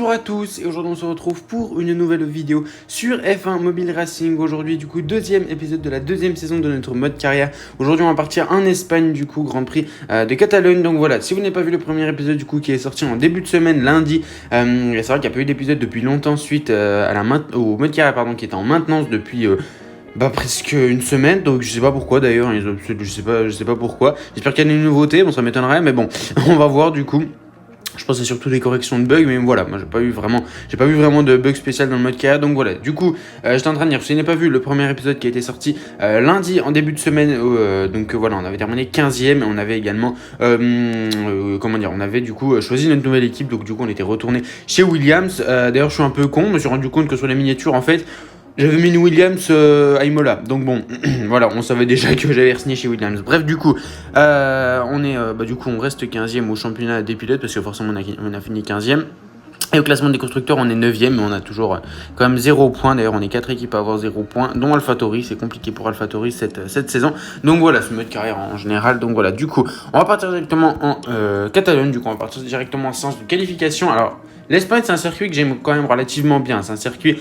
Bonjour à tous et aujourd'hui on se retrouve pour une nouvelle vidéo sur F1 Mobile Racing. Aujourd'hui du coup deuxième épisode de la deuxième saison de notre mode carrière. Aujourd'hui on va partir en Espagne du coup Grand Prix de Catalogne. Donc voilà, si vous n'avez pas vu le premier épisode du coup qui est sorti en début de semaine lundi, c'est vrai qu'il n'y a pas eu d'épisode depuis longtemps suite au mode carrière pardon, qui était en maintenance depuis presque une semaine, donc je sais pas pourquoi d'ailleurs, je sais pas pourquoi. J'espère qu'il y a une nouveauté, bon ça m'étonnerait, mais bon, on va voir du coup. Je pense que c'est surtout des corrections de bugs, mais voilà, moi j'ai pas vu vraiment de bugs spécial dans le mode carrière, donc voilà. Du coup, j'étais en train de dire, si vous n'avez pas vu le premier épisode qui a été sorti lundi en début de semaine, donc voilà, on avait terminé 15e et on avait également, on avait du coup choisi notre nouvelle équipe, donc du coup on était retourné chez Williams. D'ailleurs, je suis un peu con, je me suis rendu compte que sur la miniature, en fait, j'avais mis une Williams à Imola, donc bon, voilà, on savait déjà que j'avais signé chez Williams. Bref, du coup, on reste 15e au championnat des pilotes parce que forcément on a fini 15e. Et au classement des constructeurs, on est 9e, mais on a toujours quand même 0 points. D'ailleurs, on est 4 équipes à avoir 0 points, dont AlphaTauri. C'est compliqué pour AlphaTauri cette saison. Donc voilà, ce mode carrière en général. Donc voilà, du coup, on va partir directement en Catalogne. Du coup, on va partir directement en sens de qualification. Alors, l'Espagne, c'est un circuit que j'aime quand même relativement bien. C'est un circuit...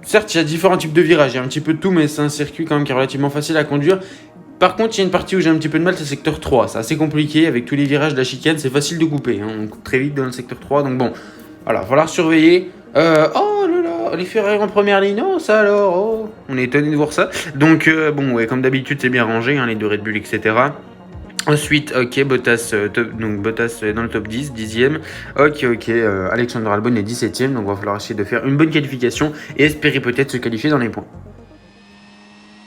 Certes, il y a différents types de virages, il y a un petit peu de tout, mais c'est un circuit quand même qui est relativement facile à conduire. Par contre, il y a une partie où j'ai un petit peu de mal, c'est le secteur 3. C'est assez compliqué, avec tous les virages de la chicane, c'est facile de couper. On coupe très vite dans le secteur 3, donc bon, voilà, il va falloir surveiller. Oh là là, les Ferrari en première ligne, oh ça alors, oh. On est étonné de voir ça. Donc comme d'habitude, c'est bien rangé, les deux Red Bull, etc. Ensuite, ok, Bottas est dans le top 10, 10e. Ok, Alexander Albon est 17e, donc il va falloir essayer de faire une bonne qualification et espérer peut-être se qualifier dans les points.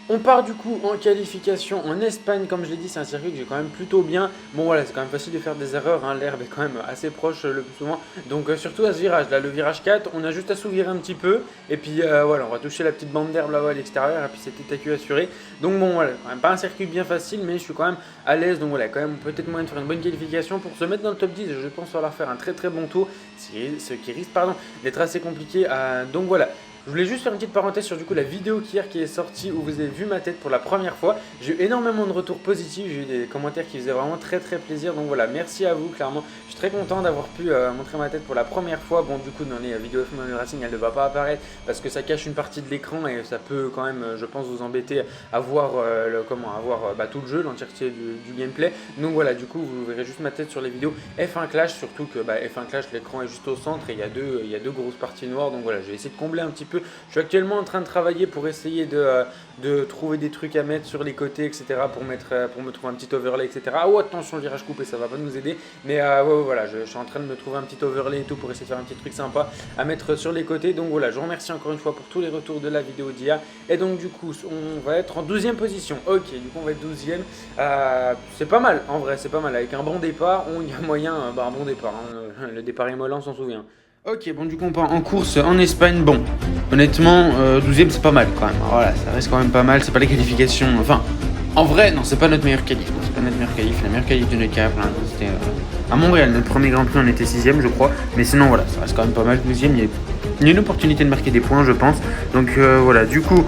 On part du coup en qualification en Espagne, comme je l'ai dit, c'est un circuit que j'ai quand même plutôt bien. Bon voilà, c'est quand même facile de faire des erreurs, l'herbe est quand même assez proche le plus souvent. Donc surtout à ce virage, là le virage 4, on a juste à s'ouvrir un petit peu. Et puis voilà, on va toucher la petite bande d'herbe là-bas à l'extérieur et puis c'était TQ assuré. Donc bon voilà, quand même pas un circuit bien facile, mais je suis quand même à l'aise. Donc voilà, quand même peut-être moyen de faire une bonne qualification pour se mettre dans le top 10. Je pense falloir faire un très très bon tour, ce qui risque d'être assez compliqué. Donc voilà. Je voulais juste faire une petite parenthèse sur du coup la vidéo hier qui est sortie où vous avez vu ma tête pour la première fois. J'ai eu énormément de retours positifs, j'ai eu des commentaires qui faisaient vraiment très très plaisir. Donc voilà, merci à vous clairement. Je suis très content d'avoir pu montrer ma tête pour la première fois. Bon du coup dans les vidéos F1 Mobile Racing elle ne va pas apparaître parce que ça cache une partie de l'écran et ça peut quand même je pense vous embêter à voir, tout le jeu, l'entièreté du gameplay. Donc voilà, du coup vous verrez juste ma tête sur les vidéos F1 Clash, surtout que F1 Clash l'écran est juste au centre et il y a deux grosses parties noires. Donc voilà, je vais essayer de combler un petit peu. Je suis actuellement en train de travailler pour essayer de trouver des trucs à mettre sur les côtés, etc. pour me trouver un petit overlay, etc. Oh attention, le virage coupé, ça va pas nous aider. Mais voilà, je suis en train de me trouver un petit overlay et tout pour essayer de faire un petit truc sympa à mettre sur les côtés. Donc voilà, je vous remercie encore une fois pour tous les retours de la vidéo d'hier. Et donc du coup, on va être en 12e position. Ok, du coup on va être 12e. C'est pas mal, en vrai, c'est pas mal. Avec un bon départ, il y a moyen, un bon départ. Le départ immolant, on s'en souvient. Ok, bon du coup on part en course en Espagne. Bon, honnêtement, 12ème c'est pas mal quand même. Voilà, ça reste quand même pas mal. C'est pas les qualifications. Enfin, en vrai, non, c'est pas notre meilleur qualif. Non, c'est pas notre meilleur qualif. La meilleure qualif de notre cap, c'était à Montréal. Notre premier Grand Prix on était 6ème, je crois. Mais sinon, voilà, ça reste quand même pas mal. 12ème, il y a une opportunité de marquer des points, je pense. Donc voilà, du coup.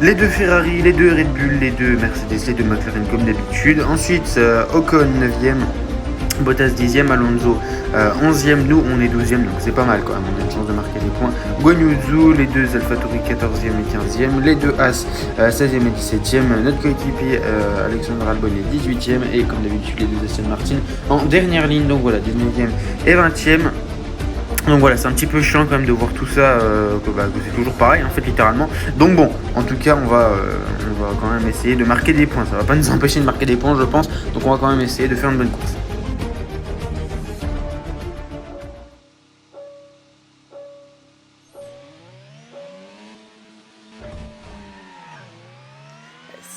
Les deux Ferrari, les deux Red Bull, les deux Mercedes, les deux McLaren comme d'habitude. Ensuite, Ocon 9ème. Bottas 10ème, Alonso 11ème, nous on est 12ème, donc c'est pas mal quand même, on a une chance de marquer des points. Guan Yu Zhou, les deux AlphaTauri 14ème et 15ème, les deux As 16ème et 17ème, notre coéquipier Alexander Albon est 18ème et comme d'habitude les deux Aston Martin en dernière ligne, donc voilà, 19ème et 20ème. Donc voilà, c'est un petit peu chiant quand même de voir tout ça, que c'est toujours pareil en fait littéralement. Donc bon, en tout cas on va quand même essayer de marquer des points, ça va pas nous empêcher de marquer des points je pense, donc on va quand même essayer de faire une bonne course.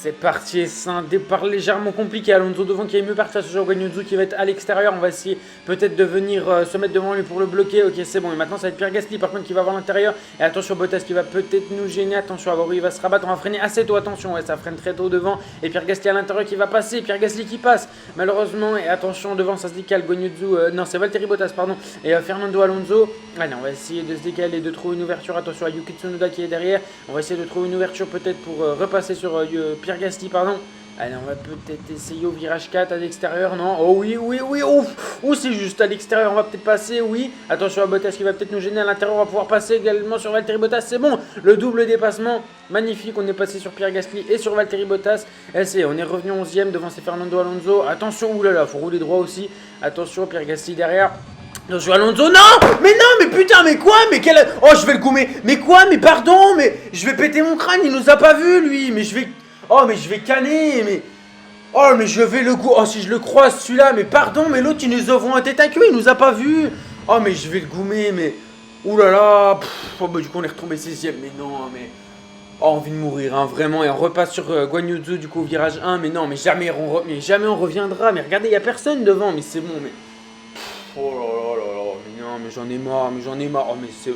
C'est parti, c'est un départ légèrement compliqué. Alonso devant qui est mieux parti à ce Guan Yu Zhou qui va être à l'extérieur. On va essayer peut-être de venir se mettre devant lui pour le bloquer. Ok, c'est bon. Et maintenant, ça va être Pierre Gasly par contre qui va avoir l'intérieur. Et attention, Bottas qui va peut-être nous gêner. Attention, à voir où il va se rabattre. On va freiner assez tôt. Attention, ouais, ça freine très tôt devant. Et Pierre Gasly à l'intérieur qui va passer. Pierre Gasly qui passe, malheureusement. Et attention, devant, ça se décale. Guan Yu Zhou, non, c'est Valtteri Bottas, pardon. Et Fernando Alonso. Allez, on va essayer de se décaler, de trouver une ouverture. Attention à Yuki Tsunoda qui est derrière. On va essayer de trouver une ouverture peut-être pour repasser sur Pierre Gasly, pardon. Allez, on va peut-être essayer au virage 4 à l'extérieur, non? Oh oui, oui, oui, oh, oh c'est juste à l'extérieur, on va peut-être passer, oui. Attention à Bottas qui va peut-être nous gêner à l'intérieur, on va pouvoir passer également sur Valtteri Bottas, c'est bon. Le double dépassement, magnifique, on est passé sur Pierre Gasly et sur Valtteri Bottas. Et c'est, on est revenu 11e devant c'est Fernando Alonso. Attention, oulala, faut rouler droit aussi. Attention, Pierre Gasly derrière. Attention Alonso, non, mais putain, mais quoi, mais quel... Oh, je vais le coumer, mais quoi, mais pardon, mais je vais péter mon crâne, il nous a pas vu, lui, mais je vais... Oh, mais je vais canner, mais... Oh, mais je vais le goûter. Oh, si je le croise, celui-là, mais pardon, mais l'autre, il nous ouvre un tête à queue, il nous a pas vu. Oh, mais je vais le goumer, mais... Ouh là là. Oh, bah, du coup, on est retombé 16ème, mais non, mais... Oh, envie de mourir, hein, vraiment. Et on repasse sur Guan Yu Zhou, du coup, au virage 1, mais non, mais jamais on reviendra. Mais regardez, il y a personne devant, mais c'est bon, mais... Oh là là là là, mais non, mais j'en ai marre, oh, mais c'est...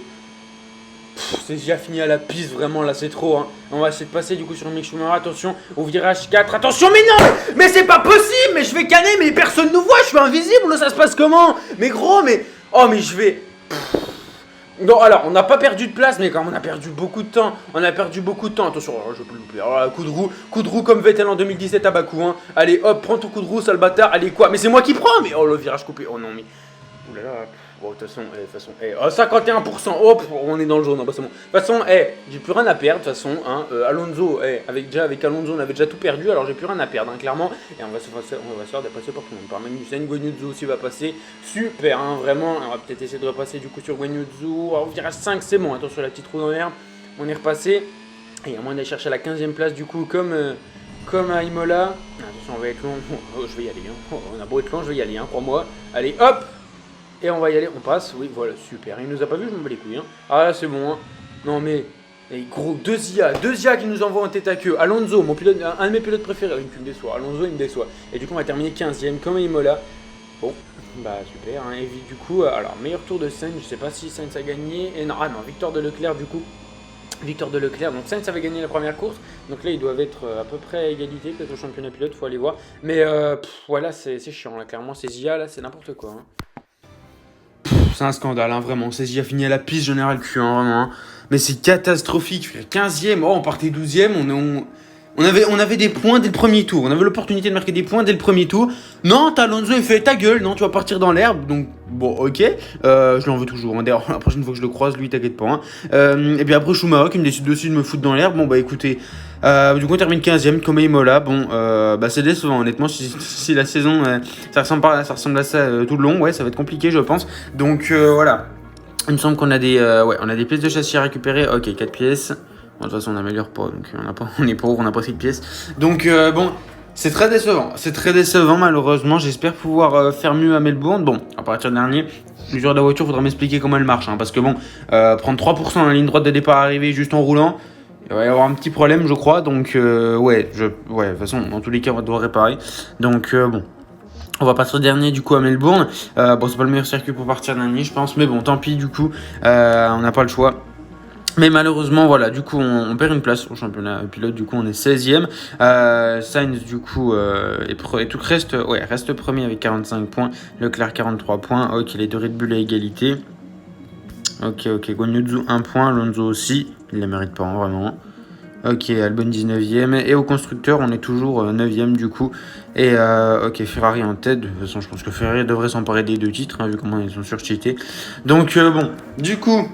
C'est déjà fini à la piste, vraiment, là, c'est trop, hein. On va essayer de passer, du coup, sur Mick Schumacher, attention, au virage 4, attention, mais non, mais c'est pas possible, mais je vais canner, mais personne nous voit, je suis invisible, là, ça se passe comment? Mais gros, mais... Oh, mais je vais... Non, alors, on n'a pas perdu de place, mais quand même, on a perdu beaucoup de temps. Attention, oh, je peux le louper. Alors, coup de roue comme Vettel en 2017 à Bakou, hein. Allez, hop, prends ton coup de roue, sale bâtard. Allez, quoi? Mais c'est moi qui prends, mais oh, le virage coupé. Oh non, mais... Ouh là là. Bon, de toute façon, oh, 51%, hop, on est dans le jaune, bah c'est bon. De toute façon, j'ai plus rien à perdre, de toute façon, hein, Alonso, avec Alonso, on avait déjà tout perdu, alors j'ai plus rien à perdre, hein, clairement, et on va se faire dépasser par tout le monde, par Magnussen, Guan Yu Zhou aussi va passer, super, hein, vraiment, on va peut-être essayer de repasser du coup sur Guan Yu Zhou, au virage 5, c'est bon, attention la petite roue dans l'herbe, on est repassé, et à moins d'aller chercher la 15e place, du coup, comme à Imola, attention, on va être long, oh, je vais y aller, hein. Oh, on a beau être long, je vais y aller, hein, crois-moi, allez, hop. Et on va y aller, on passe, oui, voilà, super. Il nous a pas vu, je me bats les couilles, hein. Ah là, c'est bon, hein. Non, mais, gros, deux IA qui nous envoient en tête à queue. Alonso, mon pilote, un de mes pilotes préférés, il me déçoit. Alonso, il me déçoit. Et du coup, on va terminer 15ème, comme à Imola. Bon, bah, super, hein. Et du coup, alors, meilleur tour de Sainz, je sais pas si Sainz a gagné. Et non, victoire de Leclerc, du coup. Victoire de Leclerc, donc Sainz avait gagné la première course, donc là ils doivent être à peu près à égalité, peut-être au championnat pilote, faut aller voir. Mais voilà, c'est chiant, là, clairement, ces IA, là, c'est n'importe quoi, hein. C'est un scandale, hein, vraiment. CJ a fini à la piste, j'en ai ras le cul, hein, vraiment. Hein. Mais c'est catastrophique. 15ème, oh, on partait 12ème, on avait des points dès le premier tour. On avait l'opportunité de marquer des points dès le premier tour. Non, Alonso, il fait ta gueule, non, tu vas partir dans l'herbe. Donc, bon, ok. Je l'en veux toujours. Hein. D'ailleurs, la prochaine fois que je le croise, lui, t'inquiète pas. Hein. Et puis après, Schumacher qui me décide aussi de me foutre dans l'herbe. Bon, bah écoutez, du coup, on termine 15ème, comme à Imola. Bon, bah c'est décevant, honnêtement. Si la saison, ça ressemble à ça tout le long, ouais, ça va être compliqué, je pense. Donc, voilà. Il me semble qu'on a des pièces de châssis à récupérer. Ok, 4 pièces. Bon, de toute façon, on n'améliore pas, donc on est pauvre, on n'a pas 6 pièces. Donc, bon, c'est très décevant. C'est très décevant, malheureusement. J'espère pouvoir faire mieux à Melbourne. Bon, à partir de dernier, l'usure de la voiture, faudra m'expliquer comment elle marche. Hein, parce que bon, prendre 3% dans la ligne droite de départ arrivée juste en roulant, il va y avoir un petit problème, je crois. Donc, ouais, de toute façon, dans tous les cas, on va devoir réparer. Donc, bon. On va partir dernier du coup à Melbourne. Bon, c'est pas le meilleur circuit pour partir dernier, je pense. Mais bon, tant pis, du coup, on n'a pas le choix. Mais malheureusement, voilà, du coup, on perd une place au championnat pilote. Du coup, on est 16ème. Sainz, du coup, reste premier avec 45 points. Leclerc, 43 points. Ok, les deux Red Bull à égalité. Ok, Guan Yu Zhou, 1 point. Alonso aussi. Il ne la mérite pas, hein, vraiment. Ok, Albon 19ème. Et au constructeur, on est toujours 9ème du coup. Et ok, Ferrari en tête. De toute façon, je pense que Ferrari devrait s'emparer des 2 titres, hein, vu comment ils sont surcheatés. Donc, bon, du coup,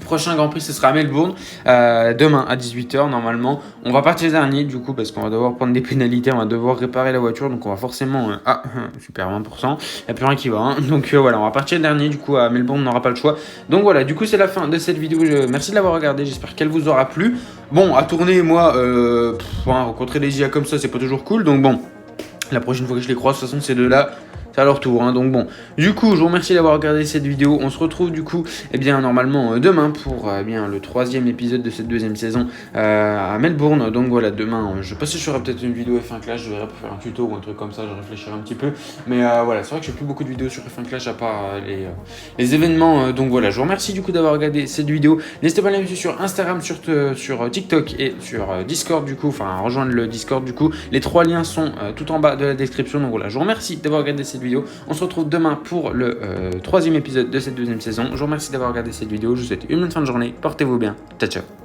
prochain Grand Prix, ce sera à Melbourne. Demain à 18h, normalement. On va partir dernier, du coup, parce qu'on va devoir prendre des pénalités. On va devoir réparer la voiture. Donc, on va forcément... super, 20%. Il n'y a plus rien qui va. Hein. Donc, voilà, on va partir dernier. Du coup, à Melbourne, on n'aura pas le choix. Donc, voilà, du coup, c'est la fin de cette vidéo. Merci de l'avoir regardé. J'espère qu'elle vous aura plu. Bon, à tourner, moi, rencontrer des IA comme ça, c'est pas toujours cool. Donc, bon, la prochaine fois que je les croise, de toute façon, ces deux-là... c'est à leur tour, hein. Donc bon, du coup, je vous remercie d'avoir regardé cette vidéo. On se retrouve du coup, normalement demain pour le 3e épisode de cette 2e saison à Melbourne. Donc voilà, demain, je sais pas si je ferai peut-être une vidéo F1 Clash, je verrai pour faire un tuto ou un truc comme ça, je réfléchirai un petit peu. Mais voilà, c'est vrai que j'ai plus beaucoup de vidéos sur F1 Clash à part les événements. Donc voilà, je vous remercie du coup d'avoir regardé cette vidéo. N'hésitez pas à la suivre sur Instagram, sur TikTok et sur Discord du coup, enfin rejoindre le Discord du coup. Les 3 liens sont tout en bas de la description. Donc voilà, je vous remercie d'avoir regardé cette vidéo. On se retrouve demain pour le 3e épisode de cette 2e saison. Je vous remercie d'avoir regardé cette vidéo. Je vous souhaite une bonne fin de journée. Portez-vous bien. Ciao, ciao.